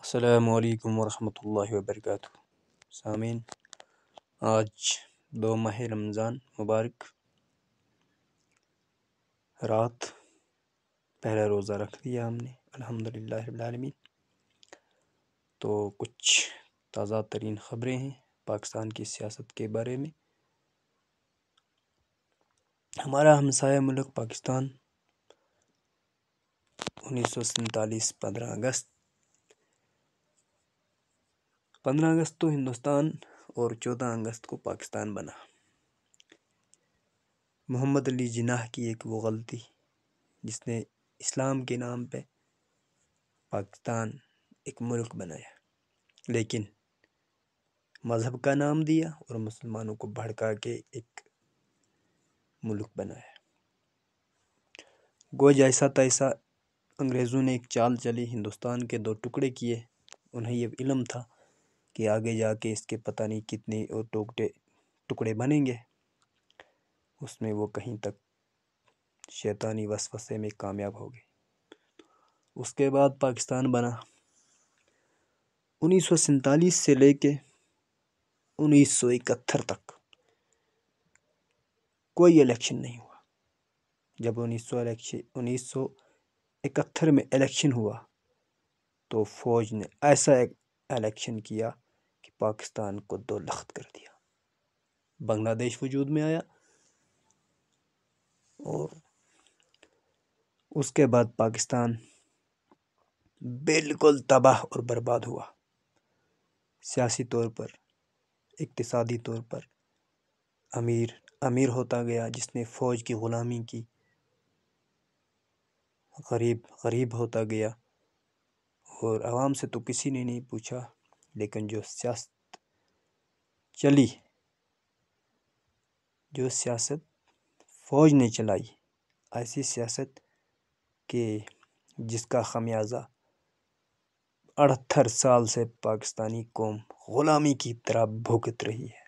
السلام علیکم ورحمۃ اللہ وبرکاتہ۔ سامعین، آج 2 ماہ رمضان مبارک رات پہلا روزہ رکھ دیا ہم نے، الحمدللہ رب العالمین۔ تو کچھ تازہ ترین خبریں ہیں پاکستان کی سیاست کے بارے میں۔ ہمارا ہمسایہ ملک پاکستان 1947 15 اگست تو ہندوستان اور 14 اگست کو پاکستان بنا۔ محمد علی جناح کی ایک وہ غلطی جس نے اسلام کے نام پہ پاکستان ایک ملک بنایا، لیکن مذہب کا نام دیا اور مسلمانوں کو بھڑکا کے ایک ملک بنایا۔ گو جیسا تیسا انگریزوں نے ایک چال چلی، ہندوستان کے 2 ٹکڑے کیے۔ انہیں یہ علم تھا کہ آگے جا کے اس کے پتہ نہیں کتنے اور ٹکڑے بنیں گے، اس میں وہ کہیں تک شیطانی وسوسے میں کامیاب ہو گئے۔ اس کے بعد پاکستان بنا۔ 1947 سے لے کے 1971 تک کوئی الیکشن نہیں ہوا۔ جب 1971 میں الیکشن ہوا تو فوج نے ایسا ایک الیکشن کیا کہ پاکستان کو 2 لخت کر دیا۔ بنگلہ دیش وجود میں آیا اور اس کے بعد پاکستان بالکل تباہ اور برباد ہوا، سیاسی طور پر، اقتصادی طور پر۔ امیر ہوتا گیا جس نے فوج کی غلامی کی، غریب ہوتا گیا، اور عوام سے تو کسی نے نہیں پوچھا۔ لیکن جو سیاست چلی، جو سیاست فوج نے چلائی، ایسی سیاست کہ جس کا خمیازہ 78 سال سے پاکستانی قوم غلامی کی طرح بھگت رہی ہے۔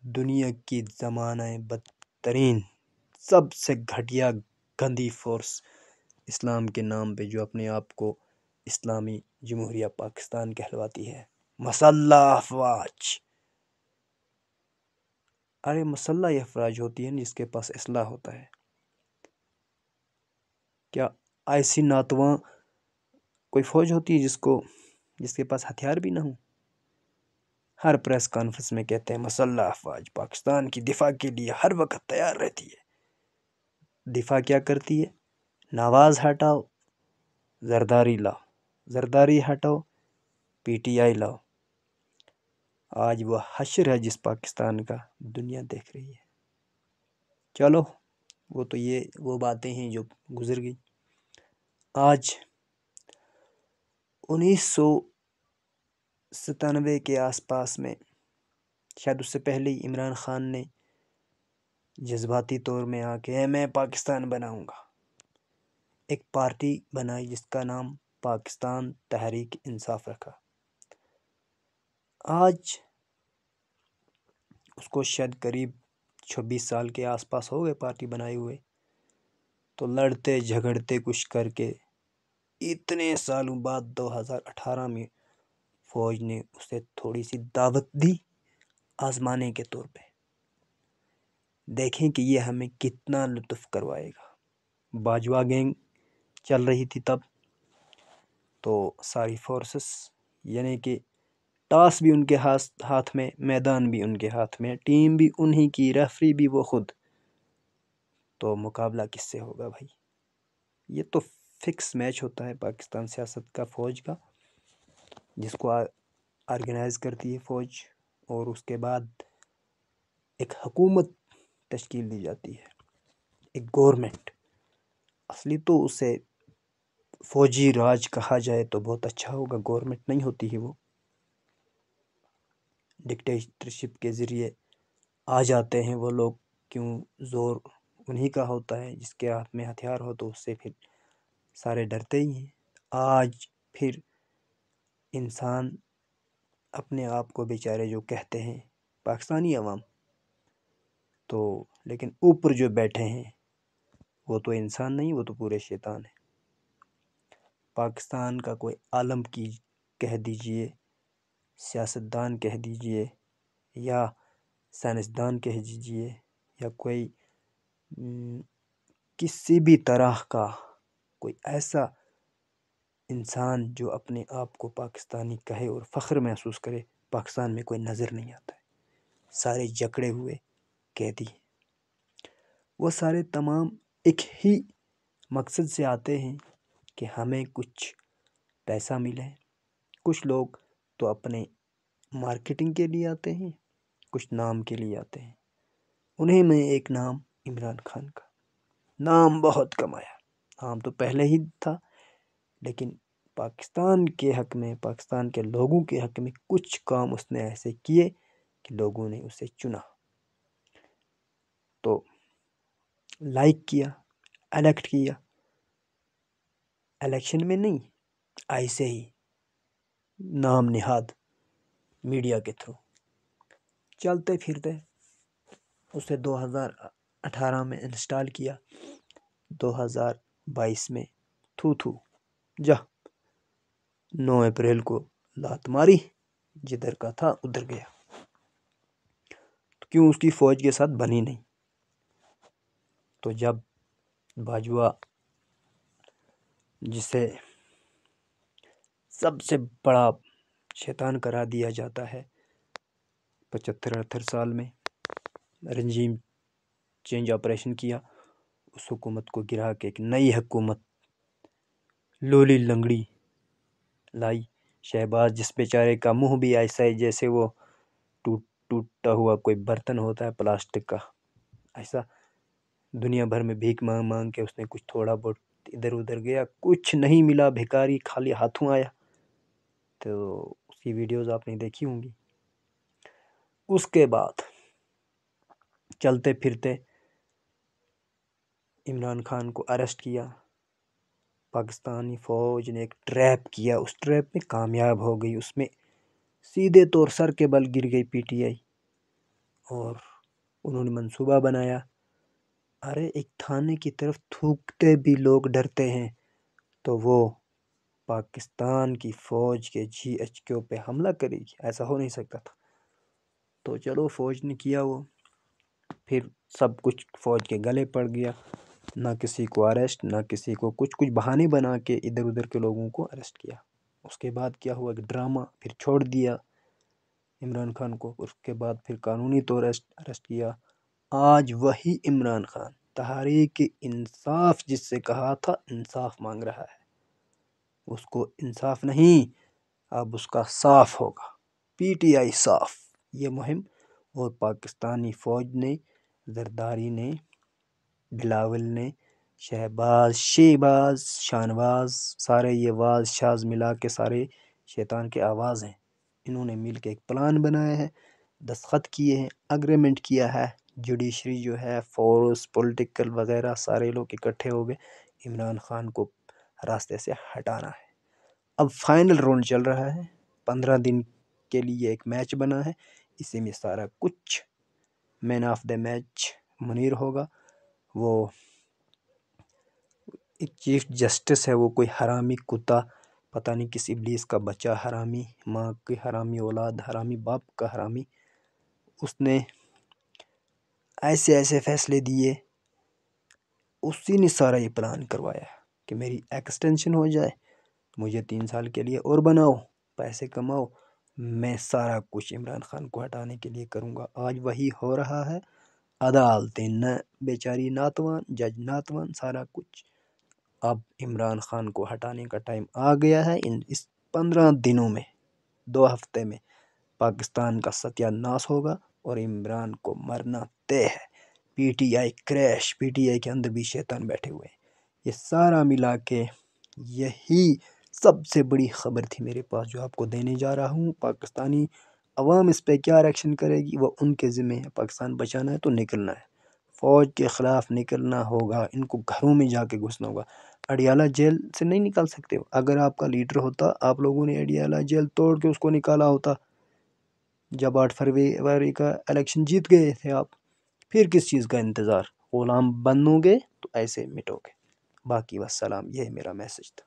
دنیا کی زمانہ بدترین سب سے گھٹیا گندی فورس اسلام کے نام پہ جو اپنے آپ کو اسلامی جمہوریہ پاکستان کہلواتی ہے، مسلح افواج۔ ارے مسلح افواج ہوتی ہے جس کے پاس اسلحہ ہوتا ہے۔ کیا ایسی ناتواں کوئی فوج ہوتی ہے جس کے پاس ہتھیار بھی نہ ہوں؟ ہر پریس کانفرنس میں کہتے ہیں مسلح افواج پاکستان کی دفاع کے لیے ہر وقت تیار رہتی ہے۔ دفاع کیا کرتی ہے؟ نواز ہٹاؤ، زرداری لاؤ، زرداری ہٹاؤ، پی ٹی آئی لاؤ۔ آج وہ حشر ہے جس پاکستان کا دنیا دیکھ رہی ہے۔ چلو وہ باتیں ہیں جو گزر گئی۔ آج 1997 کے آس پاس میں، شاید اس سے پہلے ہی، عمران خان نے جذباتی طور میں آ کے میں پاکستان بناؤں گا، ایک پارٹی بنائی جس کا نام پاکستان تحریک انصاف رکھا۔ آج اس کو شاید قریب 26 سال کے آس پاس ہو گئے پارٹی بنائے ہوئے۔ تو لڑتے جھگڑتے کچھ کر کے اتنے سالوں بعد 2018 میں فوج نے اسے تھوڑی سی دعوت دی آزمانے کے طور پہ، دیکھیں کہ یہ ہمیں کتنا لطف کروائے گا۔ باجوہ گینگ چل رہی تھی تب، تو ساری فورسز، یعنی کہ ٹاس بھی ان کے ہاتھ میں، میدان بھی ان کے ہاتھ میں، ٹیم بھی انہی کی، ریفری بھی وہ خود۔ تو مقابلہ کس سے ہوگا بھائی؟ یہ تو فکس میچ ہوتا ہے پاکستان سیاست کا، فوج کا، جس کو آرگنائز کرتی ہے فوج، اور اس کے بعد ایک حکومت تشکیل دی جاتی ہے، ایک گورنمنٹ۔ اصلی تو اسے فوجی راج کہا جائے تو بہت اچھا ہوگا، گورنمنٹ نہیں ہوتی ہے وہ۔ ڈکٹیٹرشپ کے ذریعے آ جاتے ہیں وہ لوگ، کیوں زور انہی کا ہوتا ہے، جس کے ہاتھ میں ہتھیار ہو تو اس سے پھر سارے ڈرتے ہی ہیں۔ آج پھر انسان اپنے آپ کو بیچارے جو کہتے ہیں پاکستانی عوام، تو لیکن اوپر جو بیٹھے ہیں وہ تو انسان نہیں، وہ تو پورے شیطان ہیں۔ پاکستان کا کوئی عالم کی کہہ دیجئے، سیاستدان کہہ دیجئے، یا سائنسدان کہہ دیجئے، یا کوئی کسی بھی طرح کا کوئی ایسا انسان جو اپنے آپ کو پاکستانی کہے اور فخر محسوس کرے، پاکستان میں کوئی نظر نہیں آتا ہے۔ سارے جکڑے ہوئے قیدی، وہ سارے تمام ایک ہی مقصد سے آتے ہیں کہ ہمیں کچھ پیسہ ملے۔ کچھ لوگ تو اپنے مارکیٹنگ کے لیے آتے ہیں، کچھ نام کے لیے آتے ہیں۔ انہیں میں ایک نام عمران خان کا نام بہت کمایا، نام تو پہلے ہی تھا، لیکن پاکستان کے حق میں، پاکستان کے لوگوں کے حق میں کچھ کام اس نے ایسے کیے کہ لوگوں نے اسے چنا، تو لائک کیا، الیکٹ کیا۔ الیکشن میں نہیں، ایسے ہی نام نہاد میڈیا کے تھرو چلتے پھرتے اسے 2018 میں انسٹال کیا، 2022 میں جا 9 اپریل کو لات ماری، جدھر کا تھا ادھر گیا۔ تو کیوں اس کی فوج کے ساتھ بنی نہیں؟ تو جب باجوہ جسے سب سے بڑا شیطان قرار دیا جاتا ہے 75-78 سال میں، رنجیم چینج آپریشن کیا، اس حکومت کو گرا کے ایک نئی حکومت لولی لنگڑی لائی۔ شہباز جس بیچارے کا منہ بھی ایسا ہے جیسے وہ ٹوٹا ہوا کوئی برتن ہوتا ہے پلاسٹک کا، ایسا دنیا بھر میں بھیک مانگ مانگ کے اس نے کچھ تھوڑا بہت ادھر ادھر گیا، کچھ نہیں ملا، بھیکاری خالی ہاتھوں آیا۔ تو اس کی ویڈیوز آپ نے دیکھی ہوں گی۔ اس کے بعد چلتے پھرتے عمران خان کو اریسٹ کیا، پاکستانی فوج نے ایک ٹریپ کیا، اس ٹریپ میں کامیاب ہو گئی، اس میں سیدھے طور سر کے بل گر گئی پی ٹی آئی، اور انہوں نے منصوبہ بنایا۔ ارے ایک تھانے کی طرف تھوکتے بھی لوگ ڈرتے ہیں، تو وہ پاکستان کی فوج کے جی ایچ کیو پہ حملہ کرے گی؟ ایسا ہو نہیں سکتا تھا۔ تو چلو فوج نے کیا، وہ پھر سب کچھ فوج کے گلے پڑ گیا، نہ کسی کو اریسٹ، نہ کسی کو کچھ بہانے بنا کے ادھر ادھر کے لوگوں کو اریسٹ کیا۔ اس کے بعد کیا ہوا کہ ڈرامہ، پھر چھوڑ دیا عمران خان کو، اس کے بعد پھر قانونی طور اریسٹ کیا۔ آج وہی عمران خان تحریک انصاف جس سے کہا تھا انصاف مانگ رہا ہے، اس کو انصاف نہیں، اب اس کا صاف ہوگا، پی ٹی آئی صاف، یہ مہم۔ اور پاکستانی فوج نے، زرداری نے، بلاول نے، شہباز شانواز، سارے یہ واز شاز ملا کے سارے شیطان کے آواز ہیں، انہوں نے مل کے ایک پلان بنایا ہے، دستخط کیے ہیں، اگریمنٹ کیا ہے، جوڈیشری جو ہے، فورس، پولیٹیکل وغیرہ سارے لوگ اکٹھے ہو گئے، عمران خان کو راستے سے ہٹانا ہے۔ اب فائنل راؤنڈ چل رہا ہے، 15 دن کے لیے ایک میچ بنا ہے، اسی میں سارا کچھ، مین آف دا میچ منیر ہوگا، وہ ایک چیف جسٹس ہے، وہ کوئی حرامی کتا، پتہ نہیں کس ابلیس کا بچہ، حرامی ماں کی حرامی اولاد، حرامی باپ کا حرامی، اس نے ایسے ایسے فیصلے دیے، اسی نے سارا یہ پلان کروایا کہ میری ایکسٹینشن ہو جائے، مجھے 3 سال کے لیے اور بناؤ، پیسے کماؤ، میں سارا کچھ عمران خان کو ہٹانے کے لیے کروں گا۔ آج وہی ہو رہا ہے، عدالتیں نہ بیچاری ناتوان، جج ناتوان، سارا کچھ۔ اب عمران خان کو ہٹانے کا ٹائم آ گیا ہے، اس 15 دنوں میں، 2 ہفتے میں پاکستان کا ستیہ ناش ہوگا اور عمران کو مرنا طے ہے۔ P T I crash, P T I کے اندر بھی شیطان بیٹھے ہوئے ہیں۔ یہ سارا ملا کے یہی سب سے بڑی خبر تھی میرے پاس جو آپ کو دینے جا رہا ہوں۔ پاکستانی عوام اس پہ کیا ریئیکشن کرے گی وہ ان کے ذمہ ہے، پاکستان بچانا ہے تو نکلنا ہے، فوج کے خلاف نکلنا ہوگا، ان کو گھروں میں جا کے گھسنا ہوگا۔ اڈیالہ جیل سے نہیں نکال سکتے ہو، اگر آپ کا لیڈر ہوتا، آپ لوگوں نے اڈیالہ جیل توڑ کے اس کو نکالا ہوتا جب 8 فروری کا الیکشن جیت گئے تھے آپ، پھر کس چیز کا انتظار؟ غلام بنو گے تو ایسے مٹو گے۔ باقی والسلام، یہ میرا میسج تھا۔